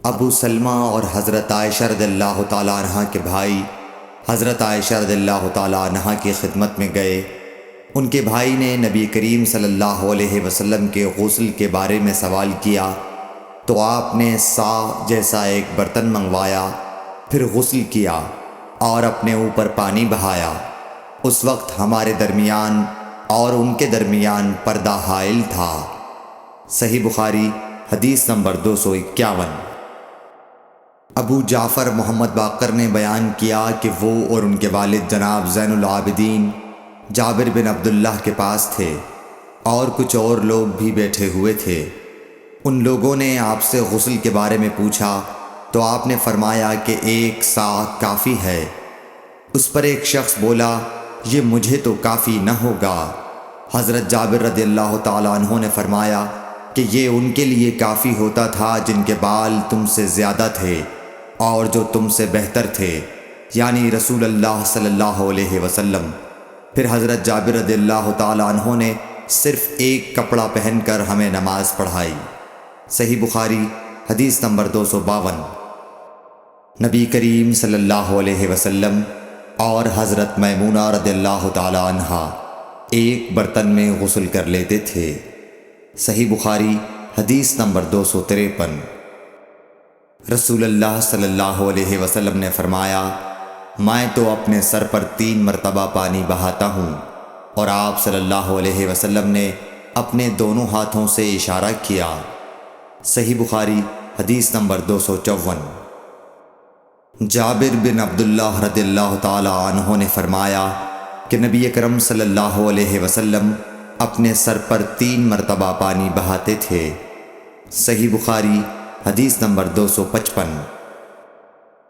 ابو سلمہ اور حضرت عائشہ رضی اللہ تعالیٰ عنہ کے بھائی حضرت عائشہ رضی اللہ تعالیٰ عنہ کی خدمت میں گئے۔ ان کے بھائی نے نبی کریم صلی اللہ علیہ وسلم کے غسل کے بارے میں سوال کیا تو آپ نے سا جیسا ایک برتن منگوایا، پھر غسل کیا اور اپنے اوپر پانی بہایا۔ اس وقت ہمارے درمیان اور ان کے درمیان پردہ حائل تھا۔ صحیح بخاری حدیث نمبر 251۔ ابو جعفر محمد باقر نے بیان کیا کہ وہ اور ان کے والد جناب زین العابدین جابر بن عبداللہ کے پاس تھے اور کچھ اور لوگ بھی بیٹھے ہوئے تھے۔ ان لوگوں نے آپ سے غسل کے بارے میں پوچھا تو آپ نے فرمایا کہ 1 سا کافی ہے۔ اس پر ایک شخص بولا، یہ مجھے تو کافی نہ ہوگا۔ حضرت جابر رضی اللہ تعالیٰ عنہ نے فرمایا کہ یہ ان کے لیے کافی ہوتا تھا جن کے بال تم سے زیادہ تھے اور جو تم سے بہتر تھے، یعنی رسول اللہ صلی اللہ علیہ وسلم۔ پھر حضرت جابر رضی اللہ تعالیٰ عنہ نے صرف ایک کپڑا پہن کر ہمیں نماز پڑھائی۔ صحیح بخاری حدیث نمبر 252۔ نبی کریم صلی اللہ علیہ وسلم اور حضرت میمونہ رضی اللہ تعالیٰ عنہا ایک برتن میں غسل کر لیتے تھے۔ صحیح بخاری حدیث نمبر 253۔ رسول اللہ صلی اللہ علیہ وسلم نے فرمایا، میں تو اپنے سر پر 3 مرتبہ پانی بہاتا ہوں، اور آپ صلی اللہ علیہ وسلم نے اپنے دونوں ہاتھوں سے اشارہ کیا۔ صحیح بخاری حدیث نمبر 254۔ جابر بن عبداللہ رضی اللہ تعالی عنہ نے فرمایا کہ نبی اکرم صلی اللہ علیہ وسلم اپنے سر پر 3 مرتبہ پانی بہاتے تھے۔ صحیح بخاری حدیث نمبر 255۔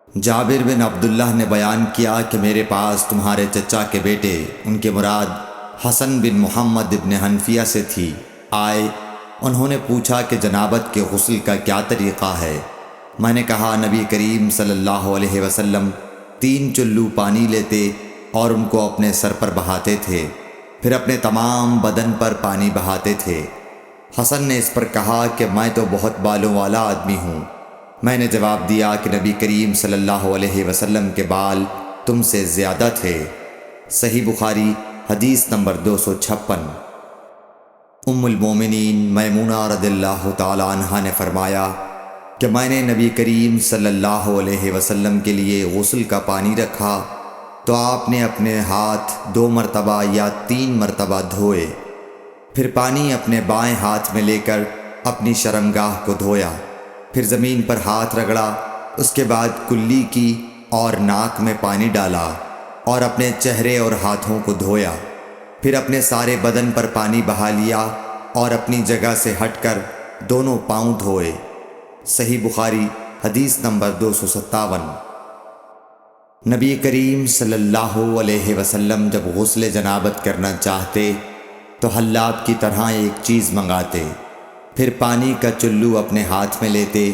جابر بن عبداللہ نے بیان کیا کہ میرے پاس تمہارے چچا کے بیٹے، ان کے مراد حسن بن محمد ابن حنفیہ سے تھی، آئے۔ انہوں نے پوچھا کہ جنابت کے غسل کا کیا طریقہ ہے؟ میں نے کہا، نبی کریم صلی اللہ علیہ وسلم 3 چلو پانی لیتے اور ان کو اپنے سر پر بہاتے تھے، پھر اپنے تمام بدن پر پانی بہاتے تھے۔ حسن نے اس پر کہا کہ میں تو بہت بالوں والا آدمی ہوں۔ میں نے جواب دیا کہ نبی کریم صلی اللہ علیہ وسلم کے بال تم سے زیادہ تھے۔ صحیح بخاری حدیث نمبر 256۔ ام المومنین میمونہ رضی اللہ تعالی عنہا نے فرمایا کہ میں نے نبی کریم صلی اللہ علیہ وسلم کے لیے غسل کا پانی رکھا تو آپ نے اپنے ہاتھ 2 مرتبہ یا 3 مرتبہ دھوئے، پھر پانی اپنے بائیں ہاتھ میں لے کر اپنی شرمگاہ کو دھویا، پھر زمین پر ہاتھ رگڑا، اس کے بعد کلی کی اور ناک میں پانی ڈالا اور اپنے چہرے اور ہاتھوں کو دھویا، پھر اپنے سارے بدن پر پانی بہا لیا اور اپنی جگہ سے ہٹ کر دونوں پاؤں دھوئے۔ صحیح بخاری حدیث نمبر 257۔ نبی کریم صلی اللہ علیہ وسلم جب غسل جنابت کرنا چاہتے تو حلاب کی طرح ایک چیز منگاتے، پھر پانی کا چلو اپنے ہاتھ میں لیتے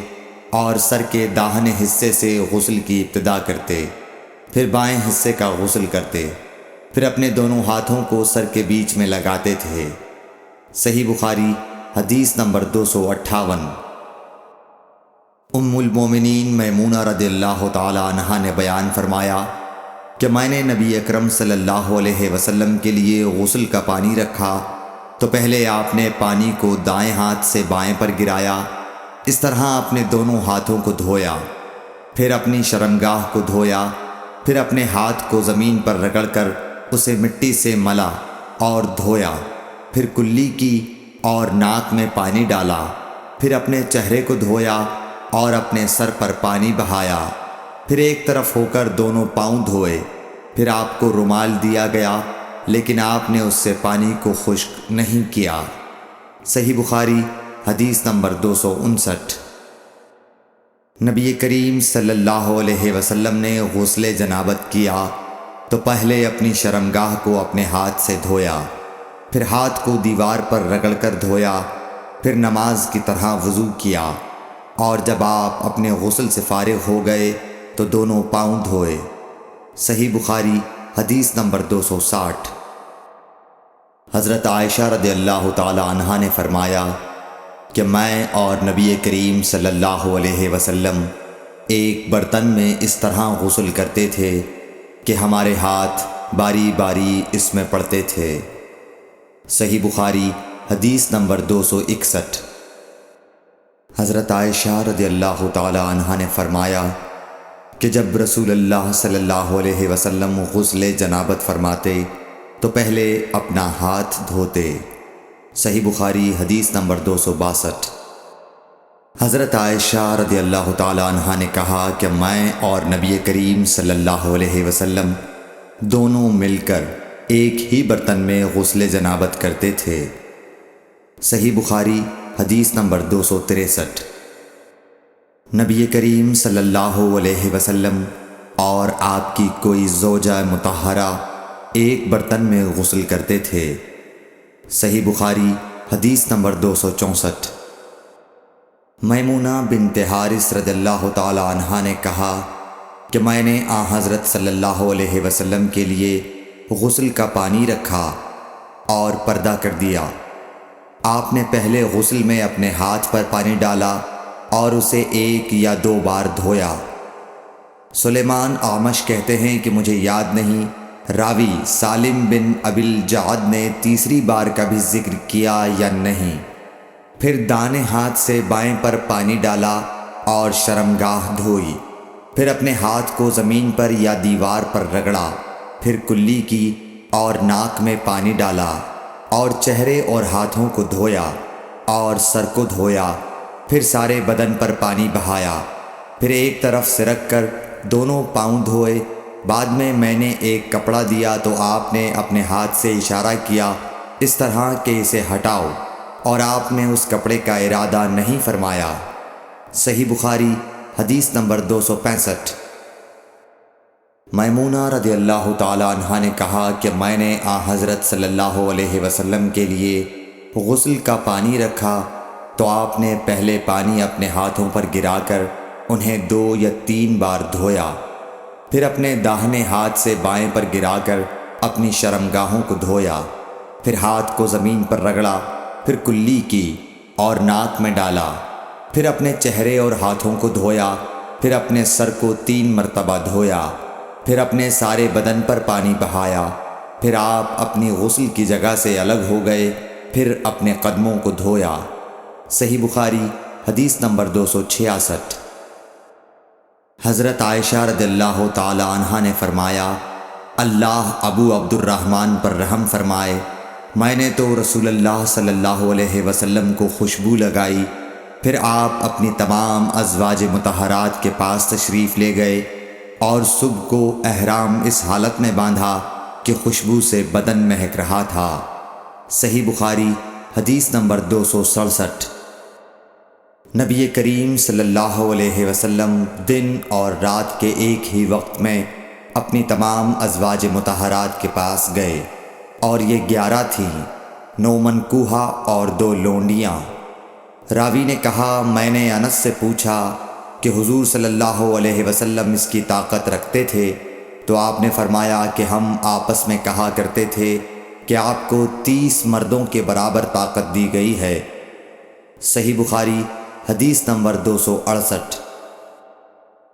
اور سر کے داہنے حصے سے غسل کی ابتدا کرتے، پھر بائیں حصے کا غسل کرتے، پھر اپنے دونوں ہاتھوں کو سر کے بیچ میں لگاتے تھے۔ صحیح بخاری حدیث نمبر 258۔ ام المومنین میمونہ رضی اللہ تعالی عنہا نے بیان فرمایا کہ میں نے نبی اکرم صلی اللہ علیہ وسلم کے لیے غسل کا پانی رکھا تو پہلے آپ نے پانی کو دائیں ہاتھ سے بائیں پر گرایا، اس طرح اپنے دونوں ہاتھوں کو دھویا، پھر اپنی شرمگاہ کو دھویا، پھر اپنے ہاتھ کو زمین پر رگڑ کر اسے مٹی سے ملا اور دھویا، پھر کلی کی اور ناک میں پانی ڈالا، پھر اپنے چہرے کو دھویا اور اپنے سر پر پانی بہایا، پھر ایک طرف ہو کر دونوں پاؤں دھوئے، پھر آپ کو رومال دیا گیا لیکن آپ نے اس سے پانی کو خشک نہیں کیا۔ صحیح بخاری حدیث نمبر 259۔ نبی کریم صلی اللہ علیہ وسلم نے غسل جنابت کیا تو پہلے اپنی شرمگاہ کو اپنے ہاتھ سے دھویا، پھر ہاتھ کو دیوار پر رگڑ کر دھویا، پھر نماز کی طرح وضو کیا، اور جب آپ اپنے غسل سے فارغ ہو گئے تو دونوں پاؤں دھوئے۔ صحیح بخاری حدیث نمبر 260۔ حضرت عائشہ رضی اللہ تعالی عنہا نے فرمایا کہ میں اور نبی کریم صلی اللہ علیہ وسلم ایک برتن میں اس طرح غسل کرتے تھے کہ ہمارے ہاتھ باری باری اس میں پڑتے تھے۔ صحیح بخاری حدیث نمبر 261۔ حضرت عائشہ رضی اللہ تعالی عنہا نے فرمایا کہ جب رسول اللہ صلی اللہ علیہ وسلم غسل جنابت فرماتے تو پہلے اپنا ہاتھ دھوتے۔ صحیح بخاری حدیث نمبر 262۔ حضرت عائشہ رضی اللہ تعالی عنہا نے کہا کہ میں اور نبی کریم صلی اللہ علیہ وسلم دونوں مل کر ایک ہی برتن میں غسل جنابت کرتے تھے۔ صحیح بخاری حدیث نمبر 263۔ نبی کریم صلی اللہ علیہ وسلم اور آپ کی کوئی زوجہ مطہرہ ایک برتن میں غسل کرتے تھے۔ صحیح بخاری حدیث نمبر 264۔ میمونہ بنت حارث رضی اللہ تعالی عنہا نے کہا کہ میں نے حضرت صلی اللہ علیہ وسلم کے لیے غسل کا پانی رکھا اور پردہ کر دیا۔ آپ نے پہلے غسل میں اپنے ہاتھ پر پانی ڈالا اور اسے 1 یا 2 بار دھویا۔ سلیمان اعمش کہتے ہیں کہ مجھے یاد نہیں راوی سالم بن ابی الجعد نے تیسری بار کا بھی ذکر کیا یا نہیں۔ پھر دائیں ہاتھ سے بائیں پر پانی ڈالا اور شرمگاہ دھوئی، پھر اپنے ہاتھ کو زمین پر یا دیوار پر رگڑا، پھر کلی کی اور ناک میں پانی ڈالا اور چہرے اور ہاتھوں کو دھویا اور سر کو دھویا، پھر سارے بدن پر پانی بہایا، پھر ایک طرف سے رکھ کر دونوں پاؤں دھوئے۔ بعد میں نے ایک کپڑا دیا تو آپ نے اپنے ہاتھ سے اشارہ کیا اس طرح کہ اسے ہٹاؤ، اور آپ نے اس کپڑے کا ارادہ نہیں فرمایا۔ صحیح بخاری حدیث نمبر 265۔ میمونہ رضی اللہ تعالی عنہا نے کہا کہ میں نے حضرت صلی اللہ علیہ وسلم کے لیے غسل کا پانی رکھا تو آپ نے پہلے پانی اپنے ہاتھوں پر گرا کر انہیں 2 یا 3 بار دھویا، پھر اپنے داہنے ہاتھ سے بائیں پر گرا کر اپنی شرمگاہوں کو دھویا، پھر ہاتھ کو زمین پر رگڑا، پھر کلی کی اور ناک میں ڈالا، پھر اپنے چہرے اور ہاتھوں کو دھویا، پھر اپنے سر کو 3 مرتبہ دھویا، پھر اپنے سارے بدن پر پانی بہایا، پھر آپ اپنی غسل کی جگہ سے الگ ہو گئے، پھر اپنے قدموں کو دھویا۔ صحیح بخاری حدیث نمبر 266۔ حضرت عائشہ رضی اللہ تعالی عنہا نے فرمایا اللہ ابو عبد الرحمن پر رحم فرمائے، میں نے تو رسول اللہ صلی اللہ علیہ وسلم کو خوشبو لگائی، پھر آپ اپنی تمام ازواج مطہرات کے پاس تشریف لے گئے اور صبح کو احرام اس حالت میں باندھا کہ خوشبو سے بدن مہک رہا تھا۔ صحیح بخاری حدیث نمبر 267۔ نبی کریم صلی اللہ علیہ وسلم دن اور رات کے ایک ہی وقت میں اپنی تمام ازواج مطہرات کے پاس گئے، اور یہ 11 تھیں، 9 منکوحہ اور 2 لونڈیاں۔ راوی نے کہا میں نے انس سے پوچھا کہ حضور صلی اللہ علیہ وسلم اس کی طاقت رکھتے تھے؟ تو آپ نے فرمایا کہ ہم آپس میں کہا کرتے تھے کہ آپ کو 30 مردوں کے برابر طاقت دی گئی ہے۔ صحیح بخاری حدیث نمبر 268۔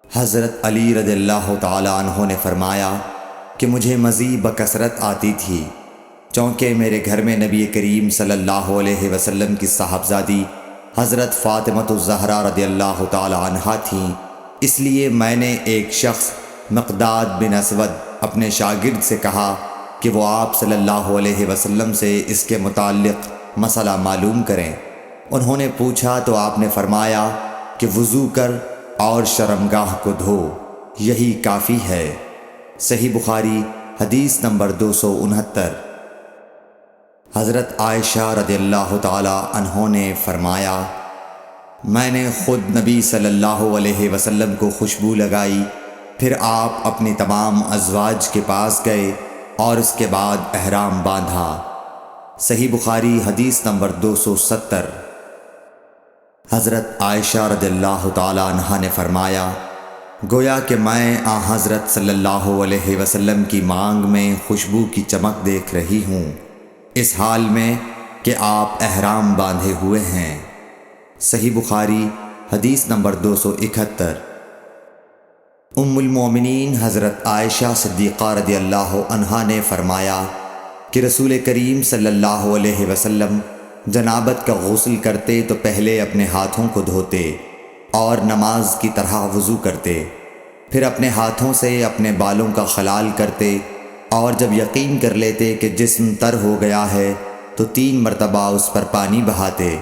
حضرت علی رضی اللہ تعالی عنہ نے فرمایا کہ مجھے مزید بکثرت آتی تھی، چونکہ میرے گھر میں نبی کریم صلی اللہ علیہ وسلم کی صاحبزادی حضرت فاطمۃ الزہرا رضی اللہ تعالی عنہا تھیں، اس لیے میں نے ایک شخص مقداد بن اسود اپنے شاگرد سے کہا کہ وہ آپ صلی اللہ علیہ وسلم سے اس کے متعلق مسئلہ معلوم کریں۔ انہوں نے پوچھا تو آپ نے فرمایا کہ وضو کر اور شرمگاہ کو دھو، یہی کافی ہے۔ صحیح بخاری حدیث نمبر 269۔ حضرت عائشہ رضی اللہ تعالی عنہ نے فرمایا میں نے خود نبی صلی اللہ علیہ وسلم کو خوشبو لگائی، پھر آپ اپنی تمام ازواج کے پاس گئے اور اس کے بعد احرام باندھا۔ صحیح بخاری حدیث نمبر 270۔ حضرت عائشہ رضی اللہ تعالی عنہا نے فرمایا گویا کہ میں حضرت صلی اللہ علیہ وسلم کی مانگ میں خوشبو کی چمک دیکھ رہی ہوں، اس حال میں کہ آپ احرام باندھے ہوئے ہیں۔ صحیح بخاری حدیث نمبر 271۔ ام المومنین حضرت عائشہ صدیقہ رضی اللہ عنہا نے فرمایا کہ رسول کریم صلی اللہ علیہ وسلم جنابت کا غسل کرتے تو پہلے اپنے ہاتھوں کو دھوتے اور نماز کی طرح وضو کرتے، پھر اپنے ہاتھوں سے اپنے بالوں کا خلال کرتے، اور جب یقین کر لیتے کہ جسم تر ہو گیا ہے تو 3 مرتبہ اس پر پانی بہاتے،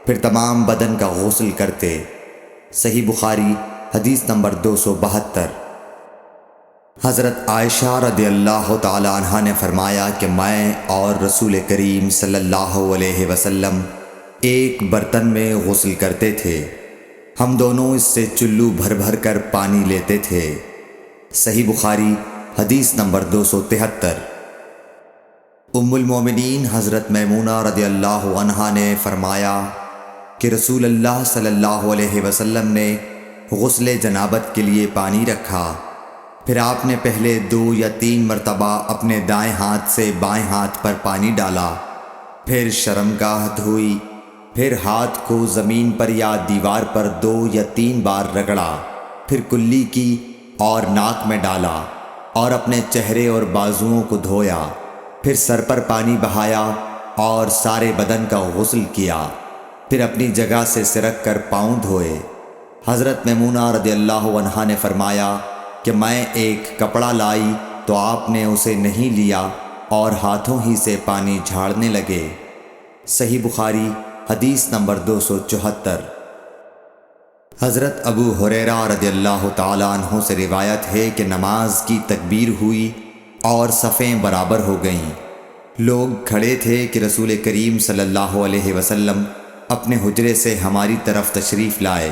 پھر تمام بدن کا غسل کرتے۔ صحیح بخاری حدیث نمبر 272۔ حضرت عائشہ رضی اللہ تعالی عنہا نے فرمایا کہ میں اور رسول کریم صلی اللہ علیہ وسلم ایک برتن میں غسل کرتے تھے، ہم دونوں اس سے چلو بھر بھر کر پانی لیتے تھے۔ صحیح بخاری حدیث نمبر 273۔ ام المومنین حضرت میمونہ رضی اللہ عنہا نے فرمایا کہ رسول اللہ صلی اللہ علیہ وسلم نے غسل جنابت کے لیے پانی رکھا، پھر آپ نے پہلے 2 یا 3 مرتبہ اپنے دائیں ہاتھ سے بائیں ہاتھ پر پانی ڈالا، پھر شرمگاہ دھوئی، پھر ہاتھ کو زمین پر یا دیوار پر 2 یا 3 بار رگڑا، پھر کلی کی اور ناک میں ڈالا اور اپنے چہرے اور بازوؤں کو دھویا، پھر سر پر پانی بہایا اور سارے بدن کا غسل کیا، پھر اپنی جگہ سے سرک کر پاؤں دھوئے۔ حضرت میمونہ رضی اللہ عنہا نے فرمایا کہ میں ایک کپڑا لائی تو آپ نے اسے نہیں لیا اور ہاتھوں ہی سے پانی جھاڑنے لگے۔ صحیح بخاری حدیث نمبر 274۔ حضرت ابو ہریرہ رضی اللہ تعالی عنہ سے روایت ہے کہ نماز کی تکبیر ہوئی اور صفیں برابر ہو گئیں، لوگ کھڑے تھے کہ رسول کریم صلی اللہ علیہ وسلم اپنے حجرے سے ہماری طرف تشریف لائے۔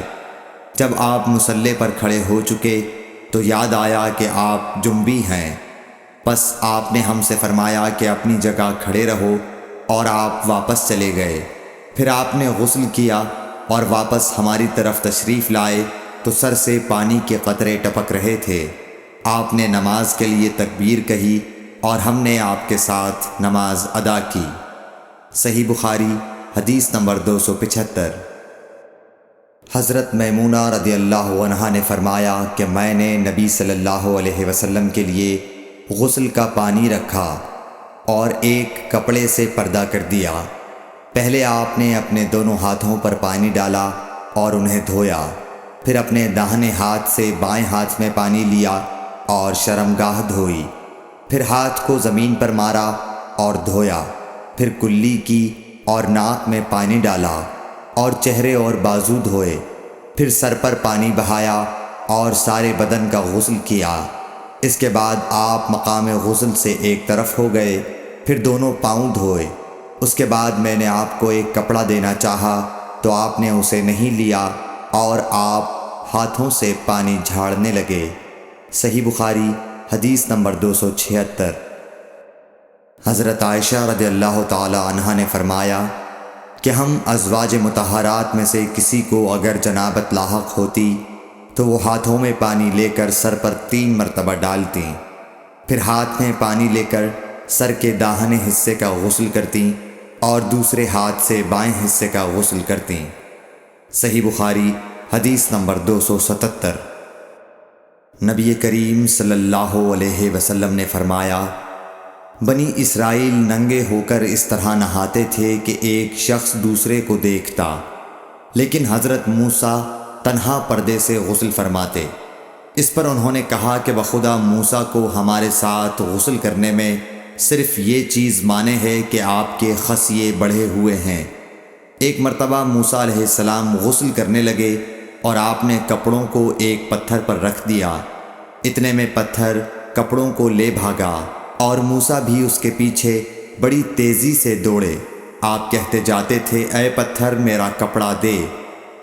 جب آپ مصلی پر کھڑے ہو چکے تو یاد آیا کہ آپ جنبی ہیں، پس آپ نے ہم سے فرمایا کہ اپنی جگہ کھڑے رہو، اور آپ واپس چلے گئے۔ پھر آپ نے غسل کیا اور واپس ہماری طرف تشریف لائے تو سر سے پانی کے قطرے ٹپک رہے تھے۔ آپ نے نماز کے لیے تکبیر کہی اور ہم نے آپ کے ساتھ نماز ادا کی۔ صحیح بخاری حدیث نمبر 275۔ حضرت میمونہ رضی اللہ عنہا نے فرمایا کہ میں نے نبی صلی اللہ علیہ وسلم کے لیے غسل کا پانی رکھا اور ایک کپڑے سے پردہ کر دیا۔ پہلے آپ نے اپنے دونوں ہاتھوں پر پانی ڈالا اور انہیں دھویا، پھر اپنے داہنے ہاتھ سے بائیں ہاتھ میں پانی لیا اور شرمگاہ دھوئی، پھر ہاتھ کو زمین پر مارا اور دھویا، پھر کلی کی اور ناک میں پانی ڈالا اور چہرے اور بازو دھوئے، پھر سر پر پانی بہایا اور سارے بدن کا غسل کیا۔ اس کے بعد آپ مقام غسل سے ایک طرف ہو گئے، پھر دونوں پاؤں دھوئے۔ اس کے بعد میں نے آپ کو ایک کپڑا دینا چاہا تو آپ نے اسے نہیں لیا اور آپ ہاتھوں سے پانی جھاڑنے لگے۔ صحیح بخاری حدیث نمبر 276۔ حضرت عائشہ رضی اللہ تعالی عنہا نے فرمایا کہ ہم ازواج مطہرات میں سے کسی کو اگر جنابت لاحق ہوتی تو وہ ہاتھوں میں پانی لے کر سر پر 3 مرتبہ ڈالتی، پھر ہاتھ میں پانی لے کر سر کے داہنے حصے کا غسل کرتی اور دوسرے ہاتھ سے بائیں حصے کا غسل کرتی۔ صحیح بخاری حدیث نمبر 277۔ نبی کریم صلی اللہ علیہ وسلم نے فرمایا بنی اسرائیل ننگے ہو کر اس طرح نہاتے تھے کہ ایک شخص دوسرے کو دیکھتا، لیکن حضرت موسیٰ تنہا پردے سے غسل فرماتے۔ اس پر انہوں نے کہا کہ بخدا موسیٰ کو ہمارے ساتھ غسل کرنے میں صرف یہ چیز مانے ہے کہ آپ کے خصیے بڑھے ہوئے ہیں۔ ایک مرتبہ موسیٰ علیہ السلام غسل کرنے لگے اور آپ نے کپڑوں کو ایک پتھر پر رکھ دیا، اتنے میں پتھر کپڑوں کو لے بھاگا اور موسیٰ بھی اس کے پیچھے بڑی تیزی سے دوڑے۔ آپ کہتے جاتے تھے اے پتھر میرا کپڑا دے،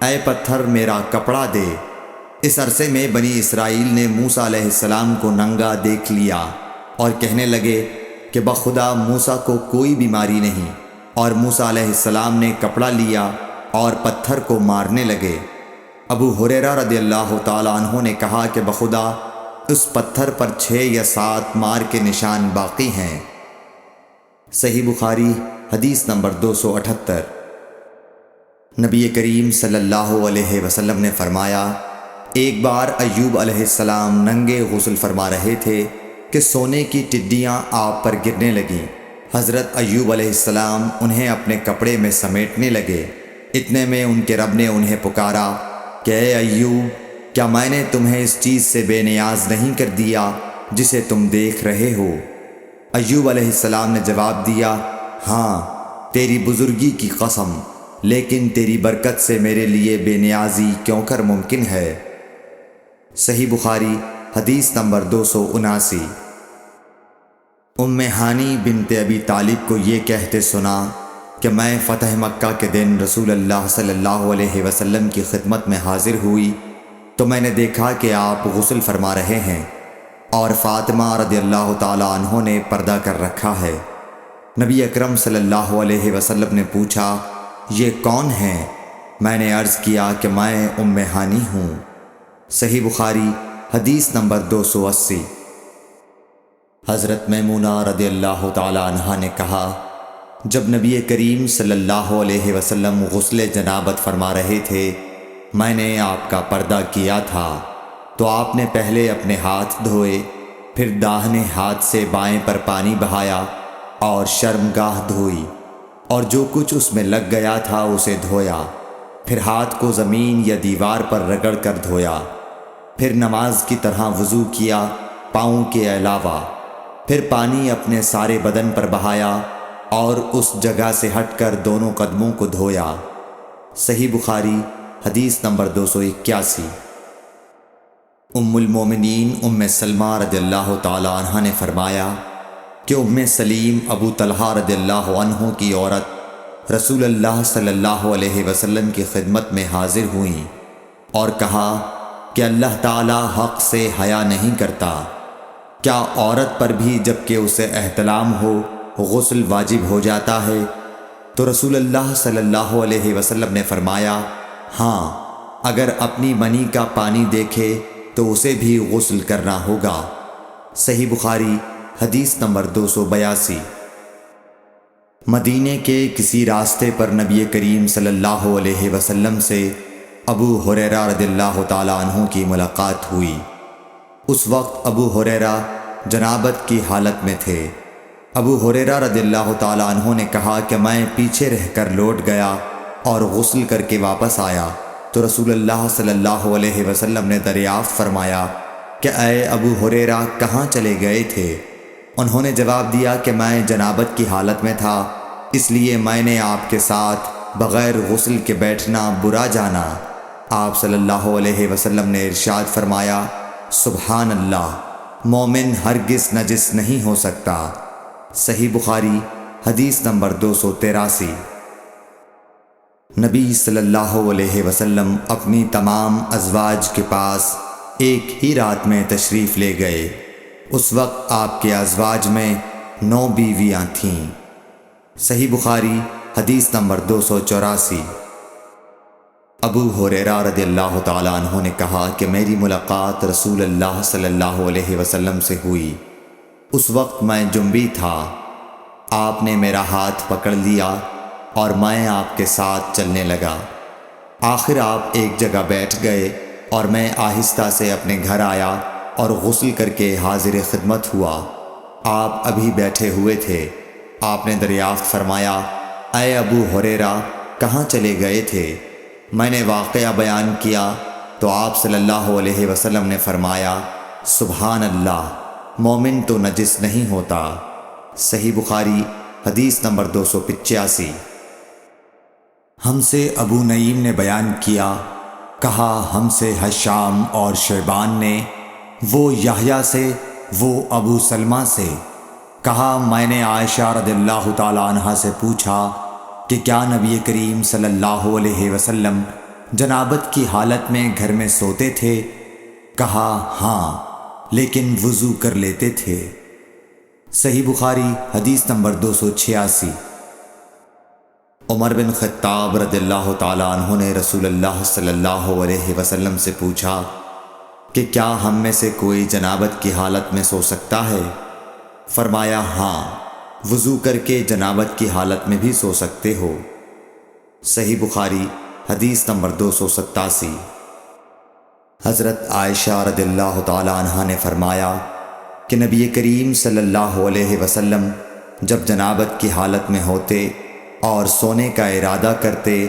اے پتھر میرا کپڑا دے۔ اس عرصے میں بنی اسرائیل نے موسیٰ علیہ السلام کو ننگا دیکھ لیا اور کہنے لگے کہ بخدا موسیٰ کو کوئی بیماری نہیں، اور موسیٰ علیہ السلام نے کپڑا لیا اور پتھر کو مارنے لگے۔ ابو ہریرہ رضی اللہ تعالی عنہ نے کہا کہ بخدا اس پتھر پر 6 یا 7 مار کے نشان باقی ہیں۔ صحیح بخاری حدیث نمبر 278۔ نبی کریم صلی اللہ علیہ وسلم نے فرمایا، ایک بار ایوب علیہ السلام ننگے غسل فرما رہے تھے کہ سونے کی ٹڈیاں آپ پر گرنے لگیں۔ حضرت ایوب علیہ السلام انہیں اپنے کپڑے میں سمیٹنے لگے۔ اتنے میں ان کے رب نے انہیں پکارا کہ اے ایوب، کیا میں نے تمہیں اس چیز سے بے نیاز نہیں کر دیا جسے تم دیکھ رہے ہو؟ ایوب علیہ السلام نے جواب دیا، ہاں، تیری بزرگی کی قسم، لیکن تیری برکت سے میرے لیے بے نیازی کیوں کر ممکن ہے۔ صحیح بخاری حدیث نمبر 279۔ ہانی بنت ابی طالب کو یہ کہتے سنا کہ میں فتح مکہ کے دن رسول اللہ صلی اللہ علیہ وسلم کی خدمت میں حاضر ہوئی تو میں نے دیکھا کہ آپ غسل فرما رہے ہیں اور فاطمہ رضی اللہ تعالیٰ عنہ نے پردہ کر رکھا ہے۔ نبی اکرم صلی اللہ علیہ وسلم نے پوچھا، یہ کون ہیں؟ میں نے عرض کیا کہ میں ہانی ہوں۔ صحیح بخاری حدیث نمبر 280۔ حضرت میمونہ رضی اللہ تعالی عنہا نے کہا، جب نبی کریم صلی اللہ علیہ وسلم غسل جنابت فرما رہے تھے، میں نے آپ کا پردہ کیا تھا تو آپ نے پہلے اپنے ہاتھ دھوئے، پھر داہنے ہاتھ سے بائیں پر پانی بہایا اور شرمگاہ دھوئی اور جو کچھ اس میں لگ گیا تھا اسے دھویا، پھر ہاتھ کو زمین یا دیوار پر رگڑ کر دھویا، پھر نماز کی طرح وضو کیا پاؤں کے علاوہ، پھر پانی اپنے سارے بدن پر بہایا اور اس جگہ سے ہٹ کر دونوں قدموں کو دھویا۔ صحیح بخاری حدیث نمبر 281۔ ام سلمہ رضی اللہ تعالی عنہ نے فرمایا کہ سلیم ابو طلحہ رضی اللہ عنہ کی عورت رسول اللہ صلی اللہ علیہ وسلم کی خدمت میں حاضر ہوئیں اور کہا کہ اللہ تعالی حق سے حیا نہیں کرتا، کیا عورت پر بھی جب کہ اسے احتلام ہو غسل واجب ہو جاتا ہے؟ تو رسول اللہ صلی اللہ علیہ وسلم نے فرمایا، ہاں، اگر اپنی منی کا پانی دیکھے تو اسے بھی غسل کرنا ہوگا۔ صحیح بخاری حدیث نمبر 282۔ مدینے کے کسی راستے پر نبی کریم صلی اللہ علیہ وسلم سے ابو ہریرہ رضی اللہ تعالیٰ عنہ کی ملاقات ہوئی۔ اس وقت ابو ہریرہ جنابت کی حالت میں تھے۔ ابو ہریرہ رضی اللہ تعالیٰ عنہ نے کہا کہ میں پیچھے رہ کر لوٹ گیا اور غسل کر کے واپس آیا تو رسول اللہ صلی اللہ علیہ وسلم نے دریافت فرمایا کہ اے ابو ہریرہ کہاں چلے گئے تھے؟ انہوں نے جواب دیا کہ میں جنابت کی حالت میں تھا، اس لیے میں نے آپ کے ساتھ بغیر غسل کے بیٹھنا برا جانا۔ آپ صلی اللہ علیہ وسلم نے ارشاد فرمایا، سبحان اللہ، مومن ہرگز نجس نہیں ہو سکتا۔ صحیح بخاری حدیث نمبر 283۔ نبی صلی اللہ علیہ وسلم اپنی تمام ازواج کے پاس ایک ہی رات میں تشریف لے گئے۔ اس وقت آپ کے ازواج میں 9 بیویاں تھیں۔ صحیح بخاری حدیث نمبر 284۔ ابو ہریرہ رضی اللہ تعالیٰ عنہ نے کہا کہ میری ملاقات رسول اللہ صلی اللہ علیہ وسلم سے ہوئی۔ اس وقت میں جنبی تھا، آپ نے میرا ہاتھ پکڑ لیا اور میں آپ کے ساتھ چلنے لگا۔ آخر آپ ایک جگہ بیٹھ گئے اور میں آہستہ سے اپنے گھر آیا اور غسل کر کے حاضر خدمت ہوا۔ آپ ابھی بیٹھے ہوئے تھے۔ آپ نے دریافت فرمایا، اے ابو ہریرہ کہاں چلے گئے تھے؟ میں نے واقعہ بیان کیا تو آپ صلی اللہ علیہ وسلم نے فرمایا، سبحان اللہ، مومن تو نجس نہیں ہوتا۔ صحیح بخاری حدیث نمبر 285۔ ہم سے ابو نعیم نے بیان کیا، کہا ہم سے حشام اور شیبان نے، وہ یحییٰ سے، وہ ابو سلمہ سے، کہا میں نے عائشہ رضی اللہ تعالی عنہا سے پوچھا کہ کیا نبی کریم صلی اللہ علیہ وسلم جنابت کی حالت میں گھر میں سوتے تھے؟ کہا ہاں، لیکن وضو کر لیتے تھے۔ صحیح بخاری حدیث نمبر 286۔ عمر بن خطاب رضی اللہ تعالیٰ عنہ نے رسول اللہ صلی اللہ علیہ وسلم سے پوچھا کہ کیا ہم میں سے کوئی جنابت کی حالت میں سو سکتا ہے؟ فرمایا ہاں، وضو کر کے جنابت کی حالت میں بھی سو سکتے ہو۔ صحیح بخاری حدیث نمبر 287۔ حضرت عائشہ رضی اللہ تعالی عنہا نے فرمایا کہ نبی کریم صلی اللہ علیہ وسلم جب جنابت کی حالت میں ہوتے اور سونے کا ارادہ کرتے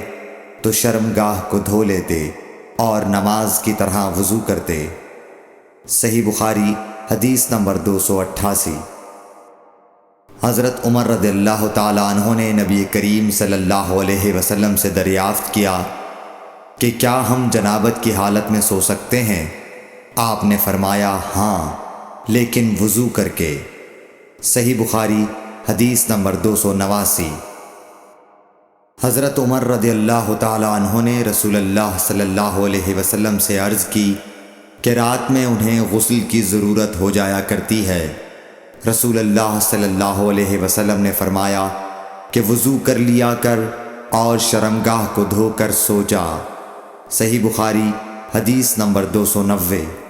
تو شرمگاہ کو دھو لیتے اور نماز کی طرح وضو کرتے۔ صحیح بخاری حدیث نمبر 288۔ حضرت عمر رضی اللہ تعالی عنہ نے نبی کریم صلی اللہ علیہ وسلم سے دریافت کیا کہ کیا ہم جنابت کی حالت میں سو سکتے ہیں؟ آپ نے فرمایا ہاں، لیکن وضو کر کے۔ صحیح بخاری حدیث نمبر 289۔ حضرت عمر رضی اللہ تعالی عنہ نے رسول اللہ صلی اللہ علیہ وسلم سے عرض کی کہ رات میں انہیں غسل کی ضرورت ہو جایا کرتی ہے۔ رسول اللہ صلی اللہ علیہ وسلم نے فرمایا کہ وضو کر لیا کر اور شرمگاہ کو دھو کر سو جا۔ صحیح بخاری حدیث نمبر 290۔